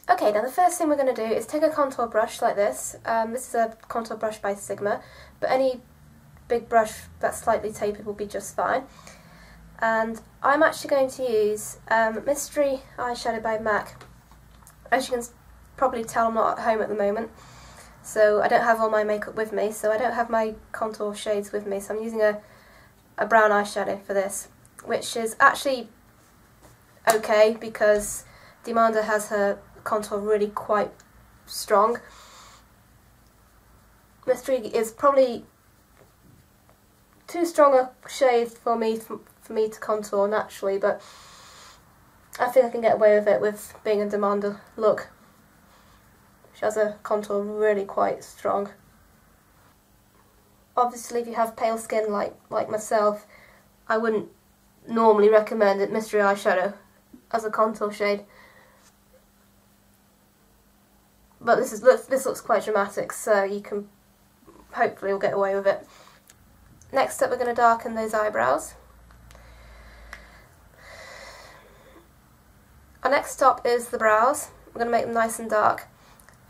Okay, now the first thing we're going to do is take a contour brush like this. This is a contour brush by Sigma, but any big brush that's slightly tapered will be just fine. And I'm actually going to use Mystery Eyeshadow by MAC. As you can probably tell, I'm not at home at the moment, so I don't have all my makeup with me, so I don't have my contour shades with me, so I'm using a brown eyeshadow for this, which is actually okay because Diamanda has her contour really quite strong. Mystery is probably too strong a shade for me to contour naturally, but I think I can get away with it with being a Diamanda look. She has a contour really quite strong. Obviously, if you have pale skin like myself, I wouldn't normally recommend it Mystery Eyeshadow as a contour shade. But this looks quite dramatic, so you can hopefully will get away with it. Next up, we're going to darken those eyebrows. Our next stop is the brows. We're going to make them nice and dark,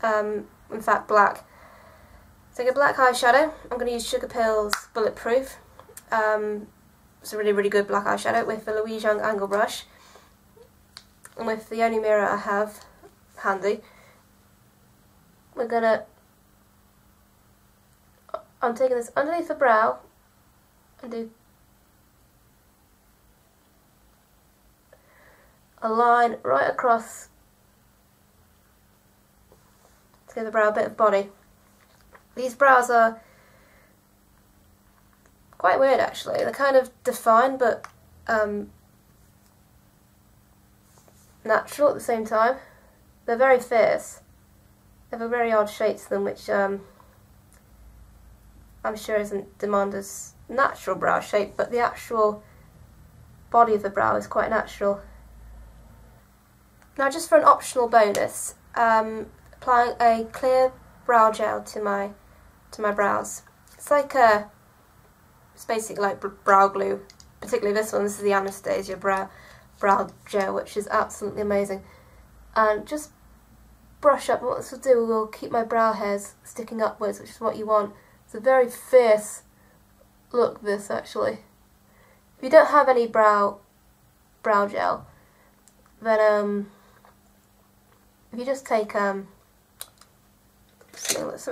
in fact black. Take a black eyeshadow. I'm going to use Sugar Pills Bulletproof. It's a really good black eyeshadow with the Louise Young angle brush. And with the only mirror I have handy, I'm taking this underneath the brow and do a line right across to give the brow a bit of body. These brows are quite weird actually. They're kind of defined but natural at the same time. They're very fierce. They have a very odd shape to them, which I'm sure isn't Diamanda's natural brow shape, but the actual body of the brow is quite natural. Now, just for an optional bonus, applying a clear brow gel to my brows. It's basically like brow glue. Particularly this one. This is the Anastasia brow gel, which is absolutely amazing. And just brush up. What this will do will keep my brow hairs sticking upwards, which is what you want. It's a very fierce look, this actually. If you don't have any brow gel, then if you just take something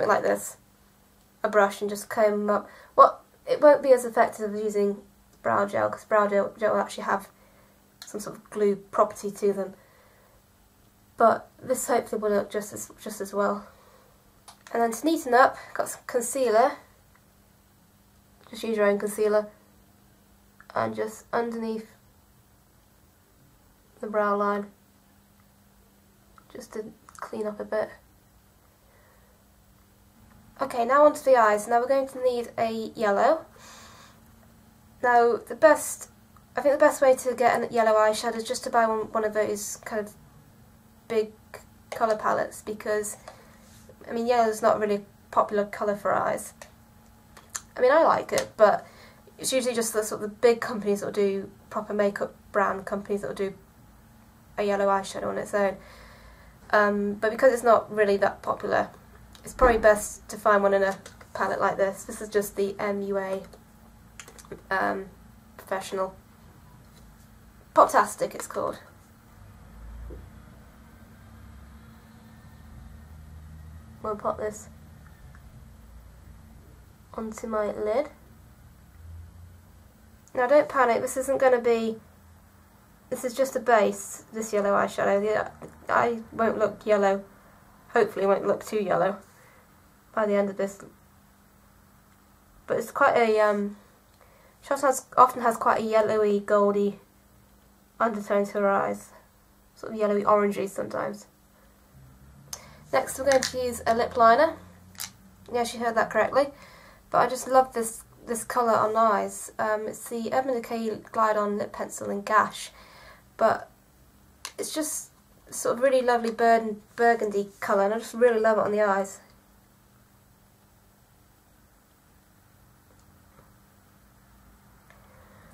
like this, a brush, and just comb them up. Well, it won't be as effective as using brow gel, because brow gel will actually have some sort of glue property to them. But this hopefully will look just as well. And then to neaten up, got some concealer. Just use your own concealer, and just underneath the brow line, just to clean up a bit. Okay, now onto the eyes. Now we're going to need a yellow. Now I think the best way to get a yellow eyeshadow is just to buy one of those kind of big colour palettes, because I mean yellow is not really a popular colour for eyes. I mean, I like it, but it's usually just the sort of the big companies that will do, proper makeup brand companies that will do a yellow eyeshadow on its own. But because it's not really that popular, it's probably best to find one in a palette like this. This is just the MUA Professional. Poptastic it's called. I'll pop this onto my lid. Now don't panic, this isn't going to be, this is just a base, this yellow eyeshadow. The eye won't look yellow, hopefully it won't look too yellow by the end of this. But it's quite a, she often has quite a yellowy, goldy undertone to her eyes. Sort of yellowy orangey sometimes. Next we're going to use a lip liner. Yes, you heard that correctly. But I just love this colour on eyes. It's the Urban Decay Glide On Lip Pencil in Gash. But it's just sort of really lovely burgundy colour, and I just really love it on the eyes.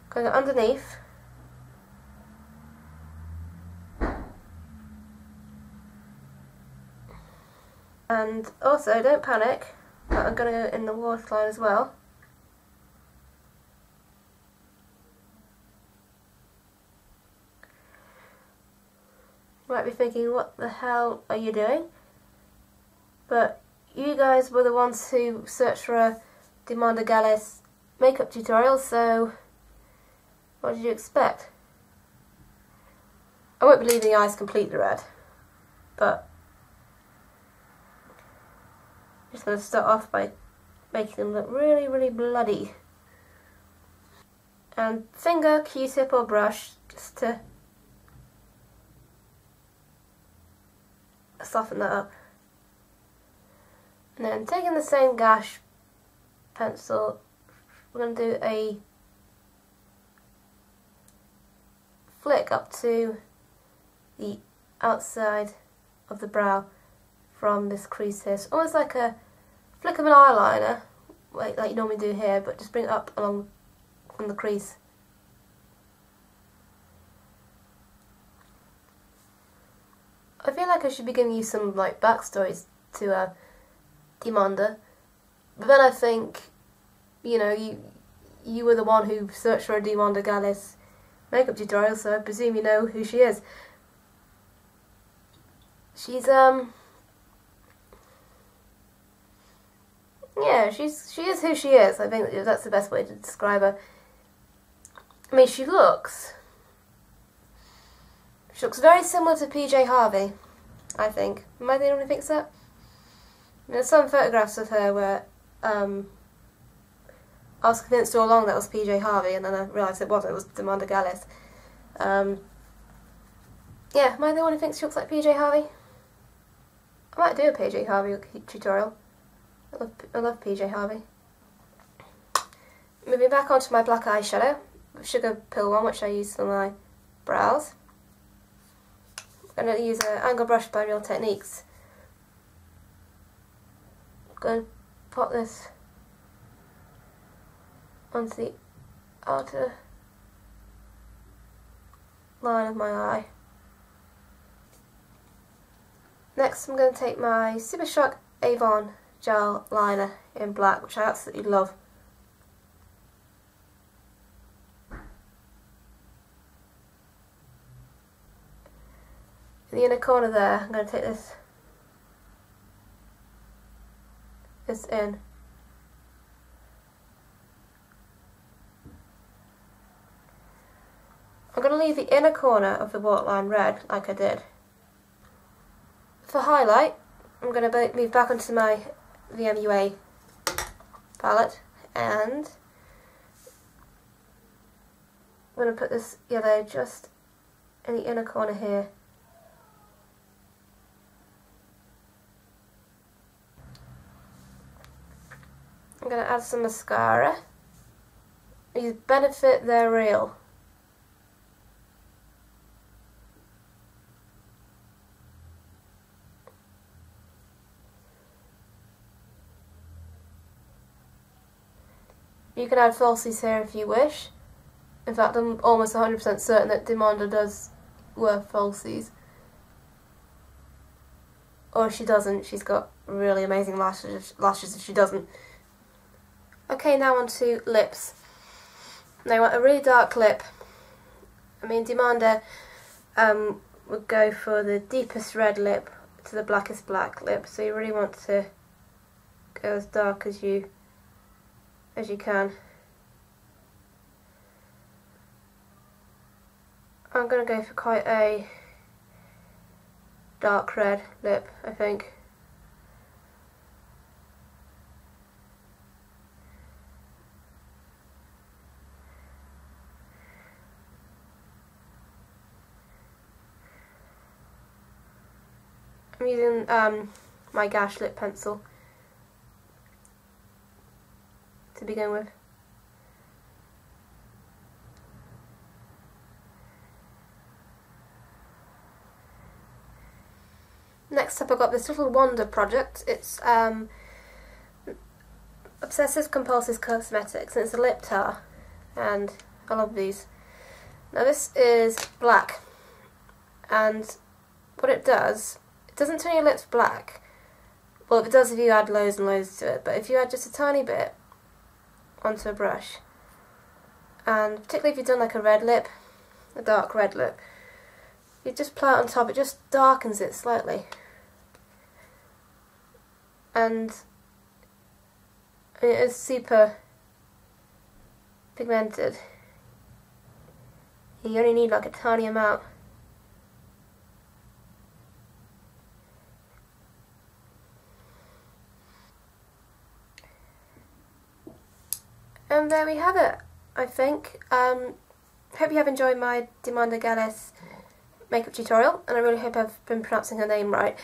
Going underneath. And also, don't panic, but I'm going to go in the waterline as well. You might be thinking, what the hell are you doing? But you guys were the ones who searched for a Diamanda Galas makeup tutorial, so what did you expect? I won't be leaving the eyes completely red, but I'm just going to start off by making them look really, really bloody. And finger, Q-tip or brush, just to soften that up. And then taking the same gash pencil, we're going to do a flick up to the outside of the brow from this crease here. So almost like a flick of an eyeliner, like you normally do here, but just bring it up along from the crease. I feel like I should be giving you some like backstories to Diamanda, but then I think, you know, you were the one who searched for a Diamanda Galas makeup tutorial, so I presume you know who she is. She's yeah, she is who she is. I think that's the best way to describe her. I mean, she looks very similar to PJ Harvey, I think. Am I the only one who thinks that? There's some photographs of her where I was convinced all along that was PJ Harvey, and then I realised it wasn't. It was Diamanda Galas. Yeah, am I the one who thinks she looks like PJ Harvey? I might do a PJ Harvey tutorial. I love PJ Harvey. Moving back onto my black eyeshadow, Sugar Pill one, which I use for my brows. I'm going to use an angle brush by Real Techniques. I'm going to put this onto the outer line of my eye. Next I'm going to take my Super Shock Avon gel liner in black, which I absolutely love. In the inner corner there, I'm going to take this in. I'm going to leave the inner corner of the waterline red, like I did. For highlight, I'm going to move back onto my VMUA palette, and I'm going to put this yellow just in the inner corner here. I'm going to add some mascara. Use Benefit They're Real. You can add falsies here if you wish. In fact, I'm almost 100% certain that Diamanda does wear falsies. Or if she doesn't, she's got really amazing lashes if she doesn't. Okay, now on to lips. Now I want a really dark lip. I mean, Diamanda would go for the deepest red lip to the blackest black lip, so you really want to go as dark as you can. I'm going to go for quite a dark red lip, I think. I'm using my Gash lip pencil to begin with. Next up, I've got this little Wonder project. It's Obsessive Compulsive Cosmetics, and it's a lip tar, and I love these. Now this is black, and what it doesn't turn your lips black, well, it does if you add loads and loads to it, but if you add just a tiny bit onto a brush, and particularly if you've done like a red lip, a dark red lip, you just apply it on top, it just darkens it slightly. And it is super pigmented. You only need like a tiny amount. And there we have it, I think. Hope you have enjoyed my Diamanda Galas makeup tutorial, and I really hope I've been pronouncing her name right.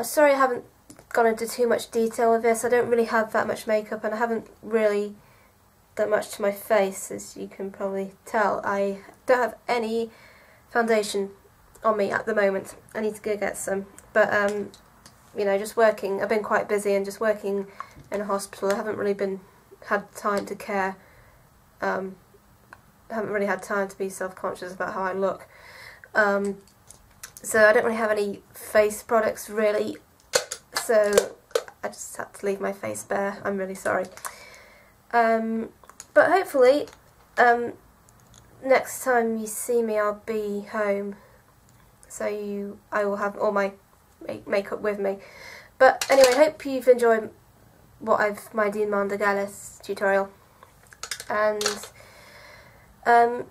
Sorry I haven't gone into too much detail with this. I don't really have that much makeup, and I haven't really done much to my face, as you can probably tell. I don't have any foundation on me at the moment. I need to go get some, but you know, just working. I've been quite busy and just working in a hospital. I haven't really had time to care. I haven't really had time to be self-conscious about how I look. So I don't really have any face products really, so I just had to leave my face bare. I'm really sorry. But hopefully next time you see me I'll be home, so I will have all my makeup with me. But anyway, hope you've enjoyed my Diamanda Galas tutorial, and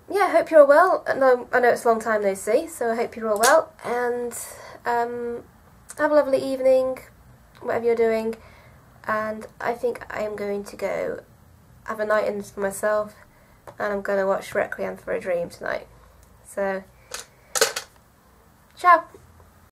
yeah, I hope you're all well. I know it's a long time no see, so I hope you're all well, and have a lovely evening, whatever you're doing. And I think I am going to go have a night in for myself, and I'm going to watch Requiem for a Dream tonight. So, ciao!